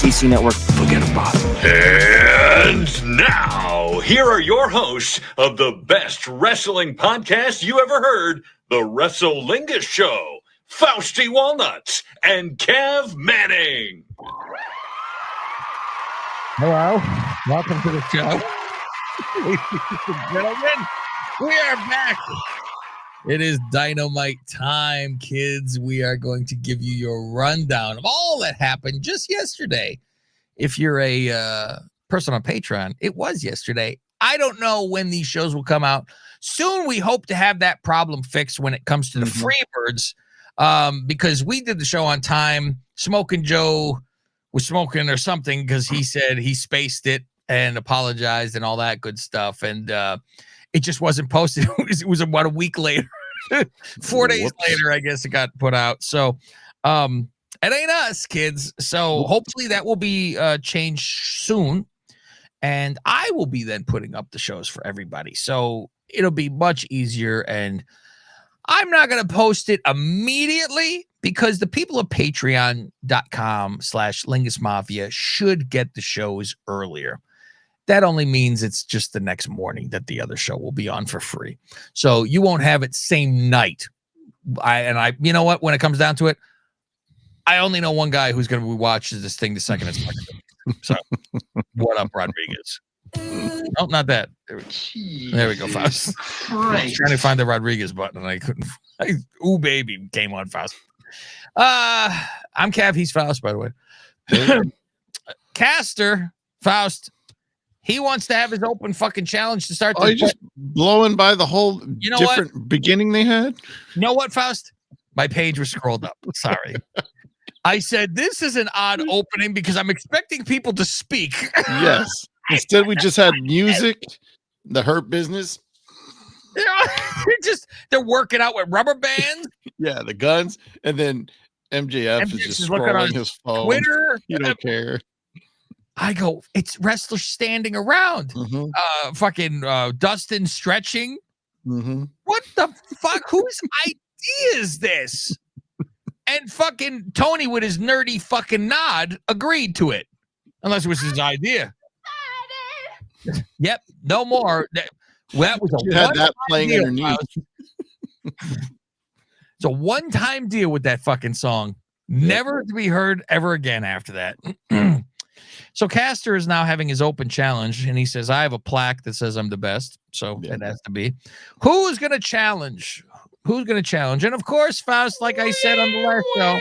FCC network. Forget about it. And now, here are your hosts of the best wrestling podcast you ever heard, the Lingus Show, Fausty Walnuts and Kev Manning. Hello, welcome to the show. Ladies and gentlemen, we are back. It is Dynamite time, kids. We are going to give you your rundown of all that happened just yesterday. If you're a person on Patreon, it was yesterday. I don't know when these shows will come out. Soon we hope to have that problem fixed when it comes to the Freebirds, because we did the show on time. Smoking Joe was smoking or something because he said he spaced it and apologized and all that good stuff. And it just wasn't posted. It was about a week later. 4 days later, I guess it got put out. So it ain't us, kids. So hopefully that will be changed soon. And I will be then putting up the shows for everybody. So it'll be much easier. And I'm not going to post it immediately because the people of patreon.com/Lingus Mafia should get the shows earlier. That only means it's just the next morning that the other show will be on for free. So you won't have it same night. You know what? When it comes down to it, I only know one guy who's going to watch this thing the second it's fucking. So what up, Rodriguez? Oh, not that. There we go, Faust. Right. I was trying to find the Rodriguez button and I couldn't. Ooh, baby, came on Faust. I'm Cav. He's Faust, by the way. Caster, Faust. He wants to have his open fucking challenge to start. Oh, you're just blowing by the whole different beginning they had? You know what, Faust? My page was scrolled up. Sorry. I said, this is an odd opening because I'm expecting people to speak. Yes. Instead, we just had music, the Hurt Business. They're working out with rubber bands. Yeah, the guns. And then MJF is just scrolling his phone. Twitter. You don't care. I go, it's wrestlers standing around. Fucking Dustin stretching. What the fuck? Whose idea is this? And fucking Tony with his nerdy fucking nod agreed to it. Unless it was his idea. Yep, no more. That was a that playing deal. Underneath. It's a one-time deal with that fucking song. Never to be heard ever again after that. So Caster is now having his open challenge, and he says, I have a plaque that says I'm the best. So it has to be. Who's going to challenge? Who's going to challenge? And of course, Faust, like I said on the last show.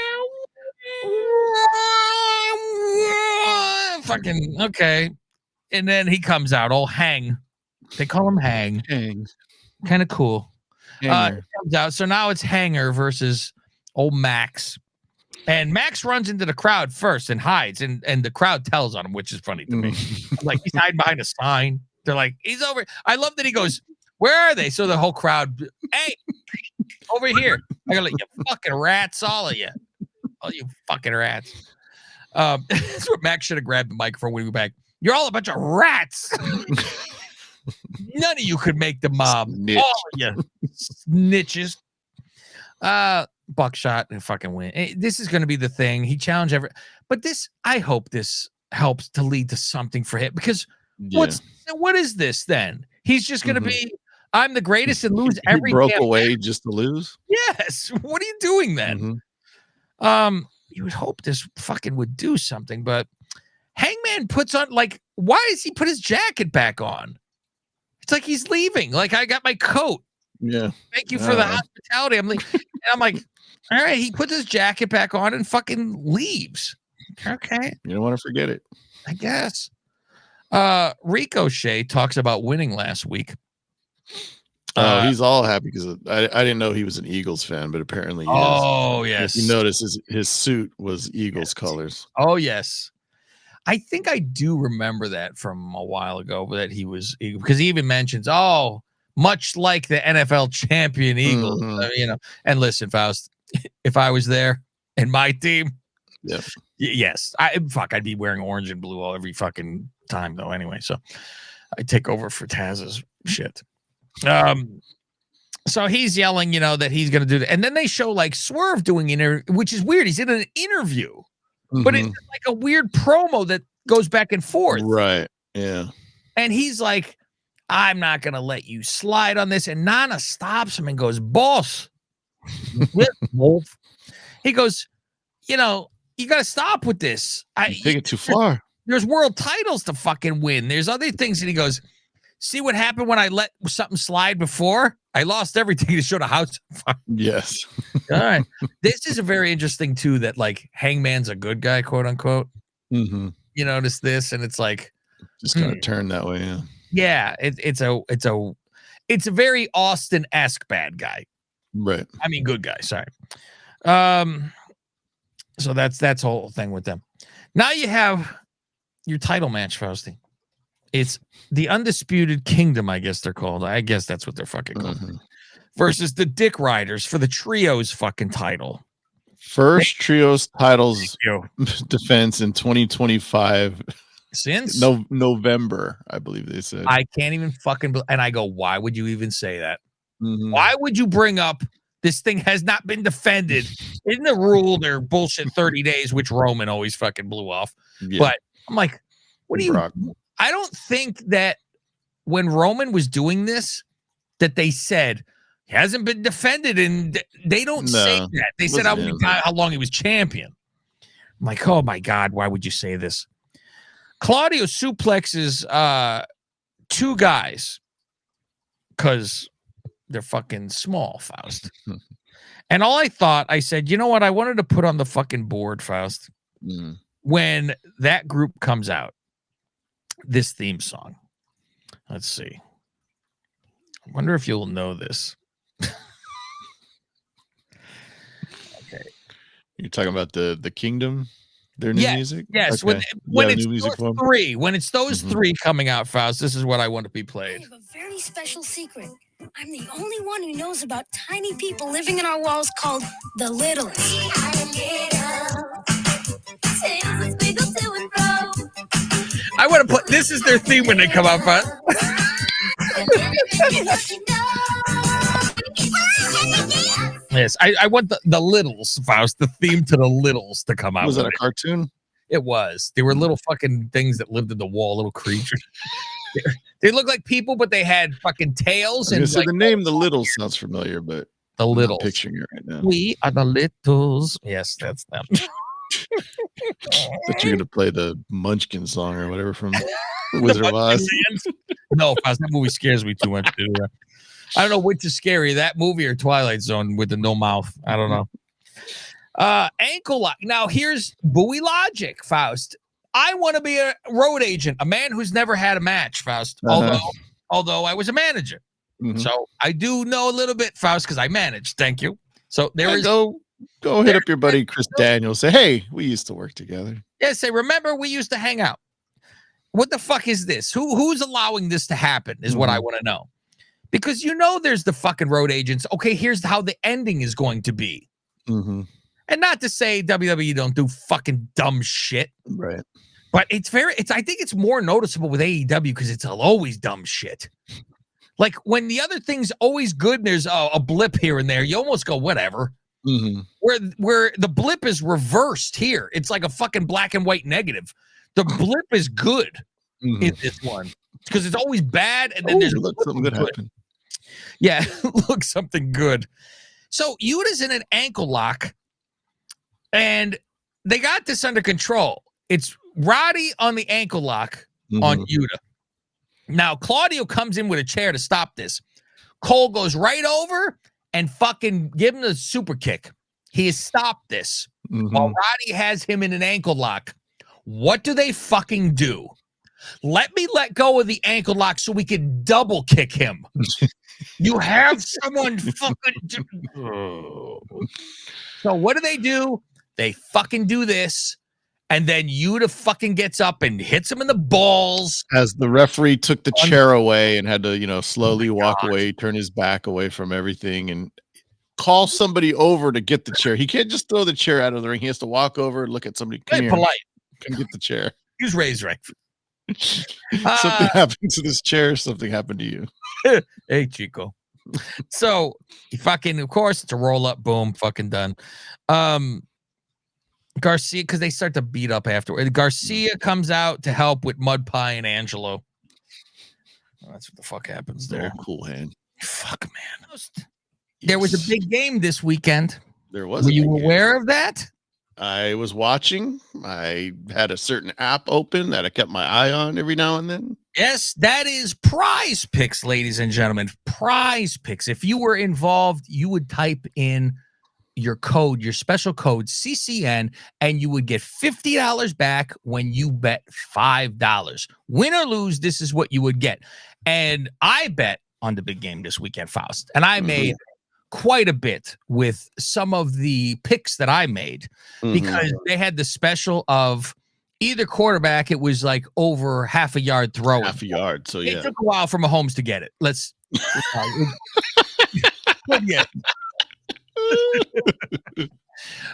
Fucking, okay. And then he comes out, all Hang. They call him Hang. Kind of cool. He comes out. So now it's Hanger versus old Max. And Max runs into the crowd first and hides, and the crowd tells on him, which is funny to me. Like, he's hiding behind a sign. They're like, he's over. I love that he goes, where are they? So the whole crowd, hey, over here. I gotta let you fucking rats, all of you. All you fucking rats. That's what Max should have grabbed the microphone when we were back. You're all a bunch of rats. None of you could make the mob. Snitch. All of you snitches. Buckshot and fucking win. This is going to be the thing. He challenged but this, I hope this helps to lead to something for him, because what is this then? He's just going to be, I'm the greatest and lose every. He broke away just to lose. Yes. What are you doing then? You would hope this fucking would do something, but Hangman puts on, like, why does he put his jacket back on? It's like he's leaving. Like, I got my coat. Yeah. Thank you for the hospitality. I'm like, all right. He puts his jacket back on and fucking leaves. Okay. You don't want to forget it. I guess. Ricochet talks about winning last week. He's all happy because I didn't know he was an Eagles fan, but apparently he is. Oh, yes. If you notice, his suit was Eagles colors. Oh, yes. I think I do remember that from a while ago, that he was, because he even mentions, much like the NFL champion Eagles, and listen, Faust, if I was there and my team, yes, I'd be wearing orange and blue every fucking time though. Anyway, so I take over for Taz's shit. So he's yelling, that he's going to do that. And then they show like Swerve doing which is weird. He's in an interview. but it's like a weird promo that goes back and forth. Right. Yeah. And he's like, I'm not going to let you slide on this. And Nana stops him and goes, boss, Wolf. He goes, you know, you got to stop with this. You take it too far. There's world titles to fucking win. There's other things. And he goes, see what happened when I let something slide before? I lost everything to show the house. Yes. All right. This is a very interesting, too, that like Hangman's a good guy, quote unquote. Mm-hmm. You notice this, and it's like, just kind of turn that way. Yeah. Yeah. It's a very Austin-esque bad guy. Right. I mean, good guy. Sorry. So that's the whole thing with them. Now you have your title match, Fausti. It's the Undisputed Kingdom, I guess they're called. I guess that's what they're fucking called. Versus the Dick Riders for the Trios fucking title. First Trios titles defense in 2025. Since November, I believe they said. I can't even fucking... And I go, why would you even say that? Why would you bring up this thing has not been defended? Isn't the rule they're bullshit 30 days, which Roman always fucking blew off. Yeah. But I'm like, what do you... Brock. I don't think that when Roman was doing this, that they said he hasn't been defended, and they don't say that. They said how long he was champion. I'm like, oh my God, why would you say this? Claudio suplexes two guys because they're fucking small, Faust. And all I said, you know what? I wanted to put on the fucking board, Faust, when that group comes out. This theme song. Let's see. I wonder if you'll know this. Okay. You're talking about the Kingdom? Their new music? Yes. Okay. When it's those three coming out, Faust, this is what I want to be played. I have a very special secret. I'm the only one who knows about tiny people living in our walls called the Littles. I want to put this is their theme when they come out, Faust. Yes, I want the Littles, Faust, the theme to the Littles to come out. Was that a cartoon? It was. They were little fucking things that lived in the wall, little creatures. They look like people, but they had fucking tails. And so the name The Littles sounds familiar, but the Littles. I'm picturing it right now. We are the Littles. Yes, that's them. But you're gonna play the Munchkin song or whatever from Wizard of Oz. No, Faust, that movie scares me too much. I don't know which is scary, that movie or Twilight Zone with the no mouth. I don't know. Ankle lock. Now here's Bowie logic, Faust. I want to be a road agent, a man who's never had a match, Faust. Although I was a manager, so I do know a little bit, Faust, because I managed. Thank you. So go hit up your buddy Chris Daniels. Say, hey, we used to work together. Yeah, say, remember we used to hang out. What the fuck is this? Who's allowing this to happen? Is what I want to know. Because there's the fucking road agents. Okay, here's how the ending is going to be. And not to say WWE don't do fucking dumb shit. Right. But I think it's more noticeable with AEW because it's always dumb shit. Like when the other thing's always good and there's a blip here and there, you almost go, whatever. Where the blip is reversed here. It's like a fucking black and white negative. The blip is good in this one. Because it's always bad and then there's something good happen. Yeah, look, something good. So Yuta's in an ankle lock, and they got this under control. It's Roddy on the ankle lock on Yuta. Now, Claudio comes in with a chair to stop this. Cole goes right over and fucking give him the super kick. He has stopped this. While Roddy has him in an ankle lock. What do they fucking do? Let me let go of the ankle lock so we can double kick him. You have someone fucking... So what do? They fucking do this, and then Yuta fucking gets up and hits him in the balls. As the referee took the chair away and had to, slowly walk away, turn his back away from everything, and call somebody over to get the chair. He can't just throw the chair out of the ring. He has to walk over and look at somebody. Come here. Polite. Come get the chair. Use Ray's right. Something happened to this chair. Something happened to you. Hey, Chico. So he fucking, of course, it's a roll up. Boom. Fucking done. Garcia, because they start to beat up afterward. Garcia comes out to help with Mud Pie and Angelo. That's what the fuck happens there. Oh, cool hand. Fuck, man. There was a big game this weekend. There was. Were you aware of that? I was watching. I had a certain app open that I kept my eye on every now and then. Yes, that is Prize Picks, ladies and gentlemen. Prize Picks. If you were involved, you would type in your code, your special code CCN, and you would get $50 back when you bet $5. Win or lose, this is what you would get. And I bet on the big game this weekend, Faust, and I made quite a bit with some of the picks that I made because they had the special of either quarterback. It was like over half a yard throwing. Half a yard. So It took a while for Mahomes to get it.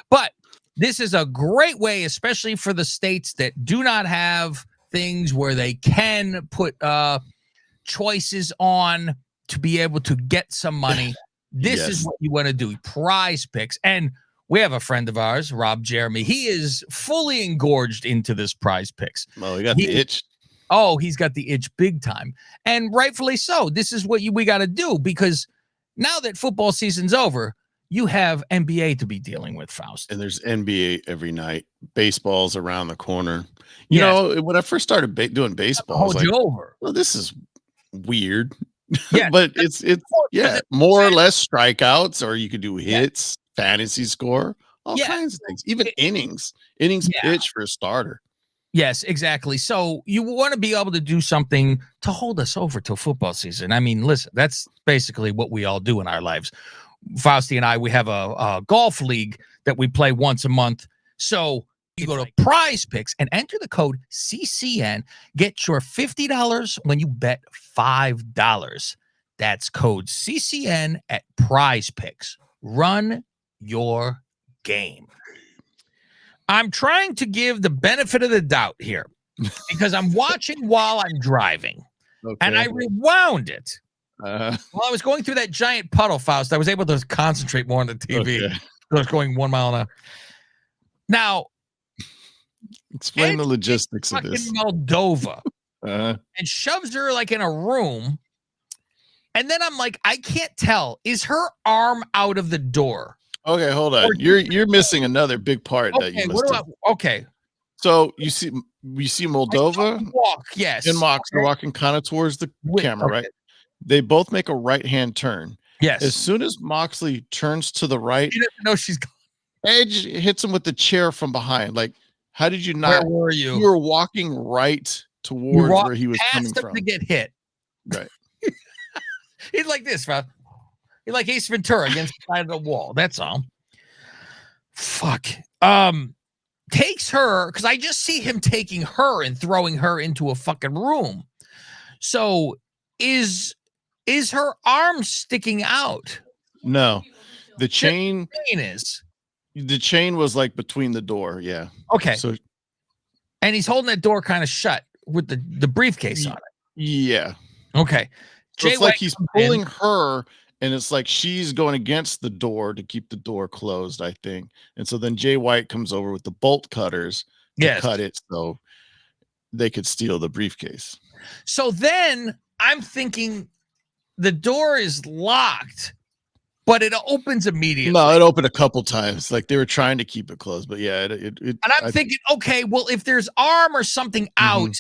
But this is a great way, especially for the states that do not have things where they can put choices on to be able to get some money. This is what you want to do. Prize Picks. And we have a friend of ours, Rob Jeremy. He is fully engorged into this Prize Picks. Oh, he got the itch. Oh, he's got the itch big time. And rightfully so. This is what we got to do because now that football season's over, you have NBA to be dealing with, Faust. And there's NBA every night. Baseball's around the corner. You know, when I first started doing baseball, I was like, well, this is weird. Yeah, but it's more or less strikeouts, or you could do hits, fantasy score, all kinds of things, even innings pitch for a starter. Yes, exactly. So you want to be able to do something to hold us over till football season. I mean, listen, that's basically what we all do in our lives. Fausti and I, we have a golf league that we play once a month. So you go to Prize Picks and enter the code CCN, get your $50 when you bet $5. That's code CCN at Prize Picks. Run your game. I'm trying to give the benefit of the doubt here because I'm watching while I'm driving. And I rewound it. While I was going through that giant puddle, Faust, I was able to concentrate more on the TV. I was going 1 mile an hour. Now, explain the logistics of this. Moldova and shoves her like in a room. And then I'm like, I can't tell. Is her arm out of the door? Okay, hold on. You're missing another big part that you missed. Okay. So you see Moldova and Mox are walking kind of towards the camera, right? They both make a right-hand turn. Yes. As soon as Moxley turns to the right, he doesn't know she's gone. Edge hits him with the chair from behind. Like, how did you not? Where were you? You were walking right towards where he was coming from to get hit. Right. He's like this, bro. He's like Ace Ventura against the side of the wall. That's all. Fuck. Takes her, because I just see him taking her and throwing her into a fucking room. So is her arm sticking out? No. The chain is. The chain was like between the door. Yeah. Okay. So, and he's holding that door kind of shut with the briefcase on it. Yeah. Okay. So it's like he's pulling her, and it's like she's going against the door to keep the door closed, I think. And so then Jay White comes over with the bolt cutters to cut it so they could steal the briefcase. So then I'm thinking the door is locked, but it opens immediately. No, it opened a couple times. Like they were trying to keep it closed, but yeah. And I'm thinking, okay, well, if there's arm or something out,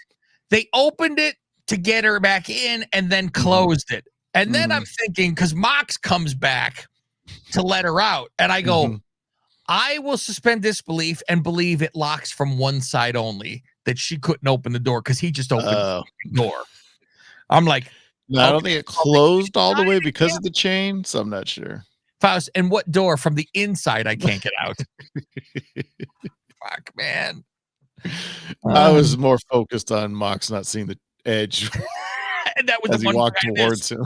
they opened it to get her back in and then closed it. And then I'm thinking, because Mox comes back to let her out, and I go, I will suspend disbelief and believe it locks from one side only, that she couldn't open the door because he just opened the door. I'm like, no, I don't think it closed all the way because of the chain, so I'm not sure. Faust, and what door from the inside I can't get out? Fuck, man. I was more focused on Mox not seeing the edge. And that was as he walked towards him.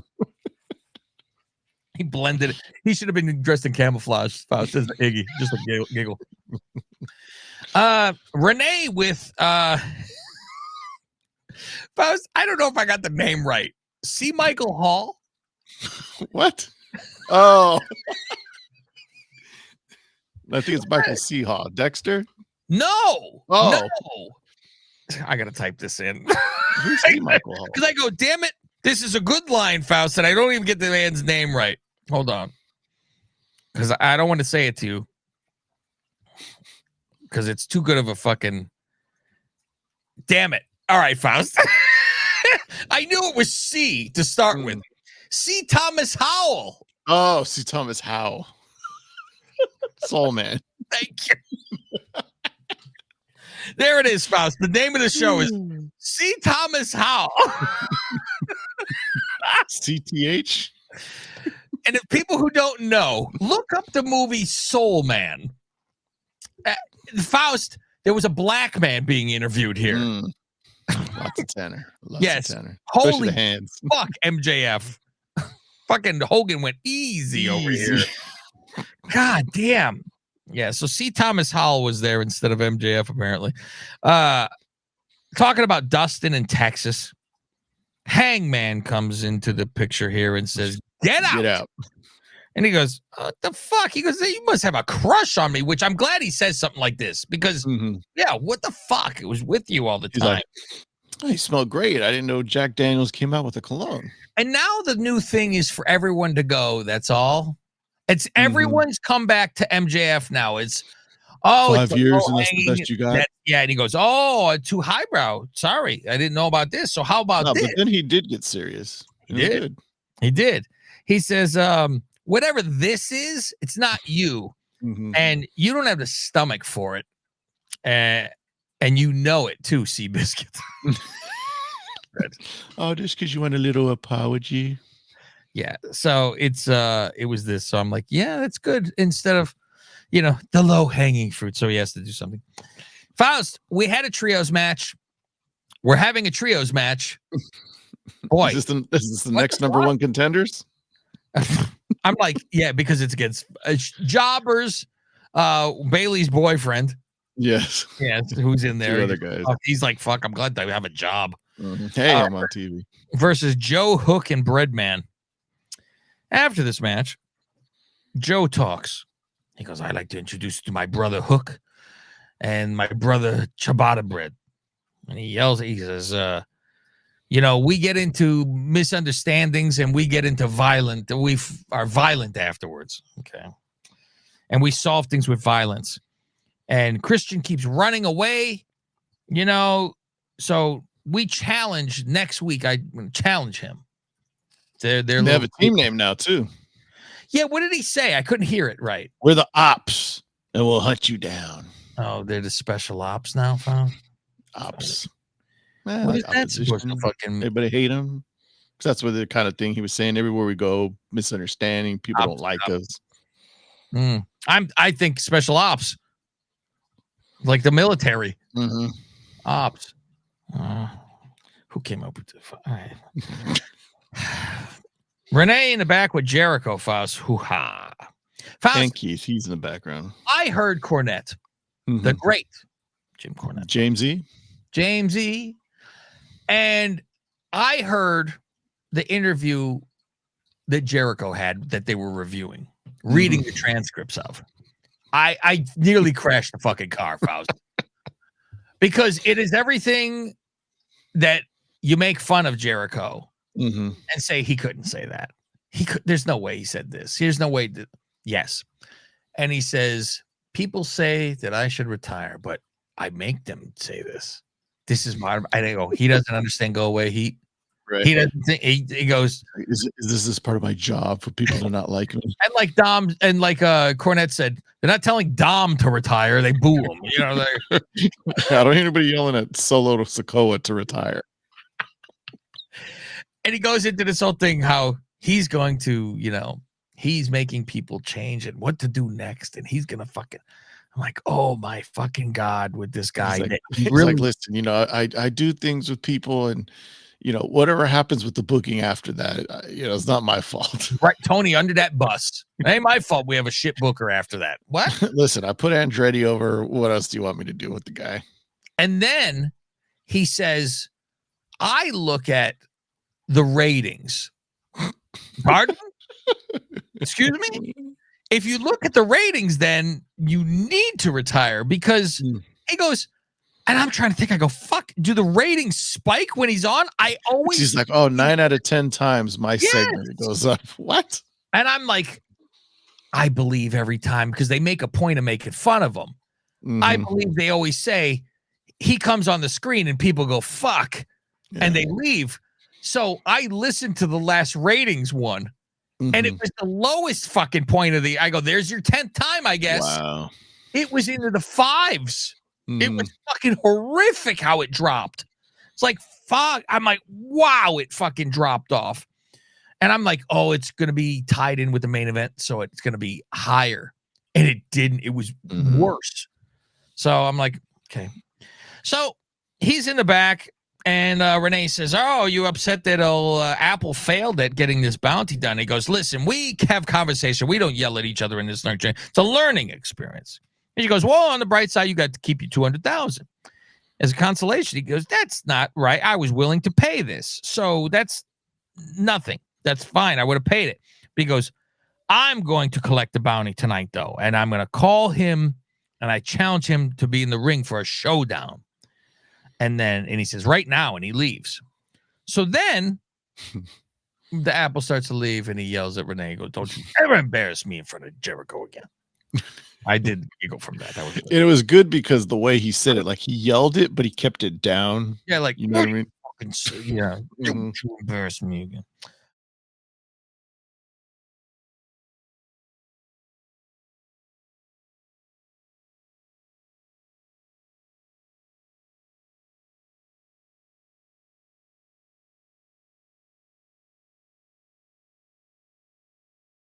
He blended it. He should have been dressed in camouflage. Faust is Iggy, just a giggle. Renee with Faust. I don't know if I got the name right. C. Michael Hall. What? Oh, I think it's Michael C. Hall. Dexter. No. Oh. No. I got to type this in. Who's C. Michael Howell? Because I go, damn it. This is a good line, Faust, and I don't even get the man's name right. Hold on. Because I don't want to say it to you. Because it's too good of a fucking... Damn it. All right, Faust. I knew it was C to start with. C. Thomas Howell. Oh, C. Thomas Howell. Soul Man. Thank you. There it is, Faust. The name of the show is C. Thomas Howell. CTH. And if people who don't know, look up the movie Soul Man. Faust, there was a black man being interviewed here. Lots of tenor. Lots of tenor. Holy the hands. Fuck MJF. Fucking Hogan went easy over here. God damn. Yeah, so C. Thomas Howell was there instead of MJF, apparently. Talking about Dustin in Texas. Hangman comes into the picture here and says, Get out. Get out. And he goes, what the fuck? He goes, you must have a crush on me, which I'm glad he says something like this because, yeah, what the fuck? It was with you all the time. Like, oh, you smell great. I didn't know Jack Daniels came out with a cologne. And now the new thing is for everyone to go. That's all. It's everyone's come back to MJF now. It's, 5 years and that's the best you got. Yeah. And he goes, too highbrow. Sorry. I didn't know about this. So how about this? But then he did get serious. He did. He did. He says, whatever this is, it's not you. And you don't have the stomach for it. And you know it too, Seabiscuit. Just because you want a little apology. Yeah. So it was this. So I'm like, yeah, that's good. Instead of, the low hanging fruit. So he has to do something. Faust, we had a trios match. We're having a trios match. Boy, is this the next number one contenders? I'm like, yeah, because it's against Jobbers, Bailey's boyfriend. Yes. Yeah, who's in there? Two other guys. He's like, fuck, I'm glad I have a job. Hey, I'm on TV. Versus Joe Hook and Breadman. After this match, Joe talks. He goes, I'd like to introduce you to my brother Hook and my brother Ciabatta Bread. And he yells, he says, we get into misunderstandings and we get into we are violent afterwards. Okay. And we solve things with violence. And Christian keeps running away, so we challenge next week. I challenge him. They have a team name now too. Yeah. What did he say? I couldn't hear it right. We're the Ops and we'll hunt you down. Oh, they're the special ops now, fam. Ops. What is that supposed to fucking... Everybody hate him. That's what the kind of thing he was saying. Everywhere we go, misunderstanding. People don't like us. I think special ops, like the military. Ops. Who came up with it? All right. Renee in the back with Jericho. Faust. Hoo-ha. Faust. And Keith. He's in the background. I heard Cornette. The great Jim Cornette. James E. And I heard the interview that Jericho had that they were reviewing, reading the transcripts of. I nearly crashed the fucking car, Faust. Because it is everything that you make fun of Jericho and say he couldn't say that. There's no way he said this. There's no way. Yes. And he says, people say that I should retire, but I make them say this. This is my. I go. He doesn't understand. Go away. He doesn't think. He goes. Is this part of my job for people to not like me? And like Dom and like Cornette said, they're not telling Dom to retire. They boo him. I don't hear anybody yelling at Solo to Sikoa to retire. And he goes into this whole thing how he's going to, he's making people change and what to do next, and he's gonna fucking. I'm like, oh my fucking God, with this guy. He's like, listen, I do things with people, and whatever happens with the booking after that, it's not my fault. Right, Tony, under that bus. It ain't my fault we have a shit booker after that. What? Listen, I put Andretti over. What else do you want me to do with the guy? And then he says, I look at the ratings. Pardon? Excuse me? If you look at the ratings, then you need to retire because He goes, and I'm trying to think. I go, fuck, do the ratings spike when he's on? I always. She's like, oh, 9 out of 10 times my Yes. segment goes up. What? And I'm like, I believe every time because they make a point of making fun of him. I believe they always say he comes on the screen and people go, fuck, and they leave. So I listened to the last ratings one, and it was the lowest fucking point of the. I go, there's your 10th time, I guess. Wow. It was into the 5s. It was fucking horrific how it dropped. It's like, fuck. I'm like, wow, it fucking dropped off. And I'm like, oh, it's going to be tied in with the main event, so it's going to be higher. And it didn't. It was worse. So I'm like, okay. So he's in the back, and Renee says, oh, you upset that Apple failed at getting this bounty done? He goes, listen, we have conversation. We don't yell at each other in this nurture. It's a learning experience. And she goes, well, on the bright side, you got to keep your $200,000. As a consolation, he goes, that's not right. I was willing to pay this. So that's nothing. That's fine. I would have paid it. But he goes, I'm going to collect the bounty tonight, though. And I'm going to call him, and I challenge him to be in the ring for a showdown. And he says, right now, and he leaves. So then the Apple starts to leave, and he yells at Renee, he goes, don't you ever embarrass me in front of Jericho again. I did giggle from that. That was good. It was good because the way he said it, like he yelled it, but he kept it down. Yeah, like, you know what I mean? Yeah, don't you embarrass me again.